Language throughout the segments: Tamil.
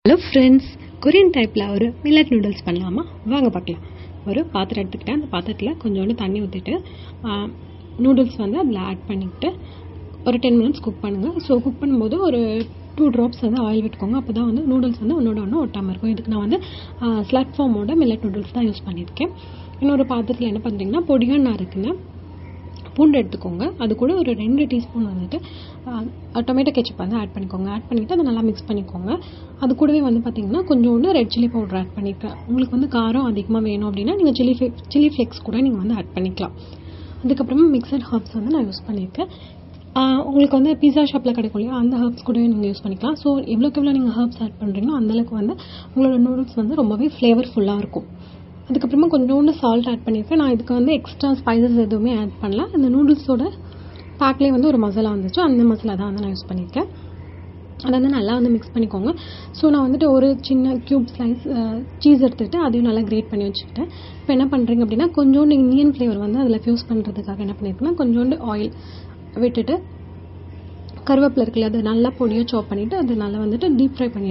ஹலோ ஃப்ரெண்ட்ஸ், கொரியன் டைப்பில் ஒரு மில்லட் நூடுல்ஸ் பண்ணலாமா? வாங்க பார்க்கலாம். ஒரு பாத்திரம் எடுத்துக்கிட்டேன். அந்த பாத்திரத்தில் கொஞ்சோண்டு தண்ணி ஊற்றிட்டு நூடுல்ஸ் வந்து அதில் ஆட் பண்ணிக்கிட்டு ஒரு 10 மினிட்ஸ் குக் பண்ணுங்கள். ஸோ குக் பண்ணும்போது ஒரு 2 ட்ராப்ஸ் வந்து ஆயில் விட்டுக்கோங்க. அப்போ தான் வந்து நூடுல்ஸ் வந்து ஒன்றோட ஒன்று ஒட்டாமல் இருக்கும். இதுக்கு நான் வந்து ஸ்லட் ஃபார்மோட மில்லட் நூடுல்ஸ் தான் யூஸ் பண்ணியிருக்கேன். இன்னொரு பாத்திரத்தில் என்ன பண்ணுறீங்கன்னா, பொடியாக நறுக்குன்னு பூண்டு எடுத்துக்கோங்க. அது கூட ஒரு 2 டீஸ்பூன் வந்துட்டு டொமேட்டோ கெச்சப் வந்து ஆட் பண்ணிக்கோங்க. ஆட் பண்ணிவிட்டு அதை நல்லா மிக்ஸ் பண்ணிக்கோங்க. அது கூடவே வந்து பார்த்திங்கன்னா கொஞ்சோண்டு ரெட் சில்லி பவுடர் ஆட் பண்ணியிருக்கேன். உங்களுக்கு வந்து காரம் அதிகமாக வேணும் அப்படின்னா நீங்கள் சில்லி ஃப்ளேக்ஸ் கூட நீங்கள் வந்து ஆட் பண்ணிக்கலாம். அதுக்கப்புறமா மிக்சட் ஹர்ப்ஸ் வந்து நான் யூஸ் பண்ணியிருக்கேன். உங்களுக்கு வந்து பீஸா ஷாப்பில் கிடைக்கும் இல்லையா, அந்த ஹர்ப்ஸ் கூடவே நீங்கள் யூஸ் பண்ணிக்கலாம். ஸோ எவ்வளோக்கு நீங்கள் ஹர்ப்ஸ் ஆட் பண்ணுறீங்களோ அந்தளவுக்கு வந்து உங்களோட நூடுல்ஸ் வந்து ரொம்பவே ஃப்ளேவர்ஃபுல்லாக இருக்கும். அதுக்கப்புறமா கொஞ்சோண்டு சால்ட் ஆட் பண்ணியிருக்கேன். நான் இதுக்கு வந்து எக்ஸ்ட்ரா ஸ்பைசஸ் எதுவுமே ஆட் பண்ணல. அந்த நூடுல்ஸோட பேக்லேயே வந்து ஒரு மசாலா வந்துச்சு. அந்த மசாலா தான் வந்து நான் யூஸ் பண்ணியிருக்கேன். அதை வந்து நல்லா வந்து மிக்ஸ் பண்ணிக்கோங்க. ஸோ நான் வந்துட்டு ஒரு சின்ன க்யூப் ஸ்லைஸ் சீஸ் எடுத்துகிட்டு அதையும் நல்லா கிரேட் பண்ணி வச்சுக்கிட்டேன். இப்போ என்ன பண்ணுறீங்க அப்படின்னா, கொஞ்சோண்டு இந்தியன் ஃப்ளேவர் வந்து அதில் ஃபியூஸ் பண்ணுறதுக்காக என்ன பண்ணியிருக்கேன்னா, கொஞ்சோண்டு ஆயில் விட்டுட்டு கருவேப்பிலை இருக்குல்ல, அதை நல்லா பொடியாக சாப் பண்ணிவிட்டு அதை நல்லா வந்துட்டு டீப் ஃப்ரை பண்ணி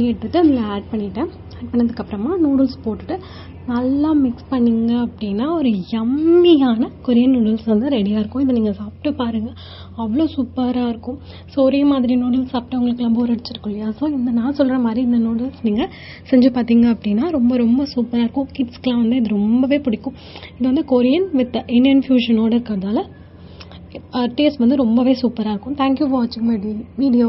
எடுத்துகிட்டு அதில் ஆட் பண்ணிவிட்டேன். ஆட் பண்ணதுக்கப்புறமா நூடுல்ஸ் போட்டுட்டு நல்லா மிக்ஸ் பண்ணிங்க அப்படின்னா ஒரு யம்மியான கொரியன் நூடுல்ஸ் வந்து ரெடியாக இருக்கும். இதை நீங்கள் சாப்பிட்டு பாருங்கள், அவ்வளோ சூப்பராக இருக்கும். ஸோ ஒரே மாதிரி நூடுல்ஸ் சாப்பிட்டு உங்களுக்குலாம் போர் அடிச்சிருக்கும் இல்லையா? ஸோ நான் சொல்கிற மாதிரி இந்த நூடுல்ஸ் நீங்கள் செஞ்சு பார்த்தீங்க அப்படின்னா ரொம்ப ரொம்ப சூப்பராக இருக்கும். கிட்ஸ்க்கெலாம் வந்து இது ரொம்பவே பிடிக்கும். இது வந்து கொரியன் வித் இந்தியன் ஃபியூஷனோடு இருக்கிறதால டேஸ்ட் வந்து ரொம்பவே சூப்பராக இருக்கும். தேங்க்யூ ஃபார் வாட்சிங் மை வீடியோ.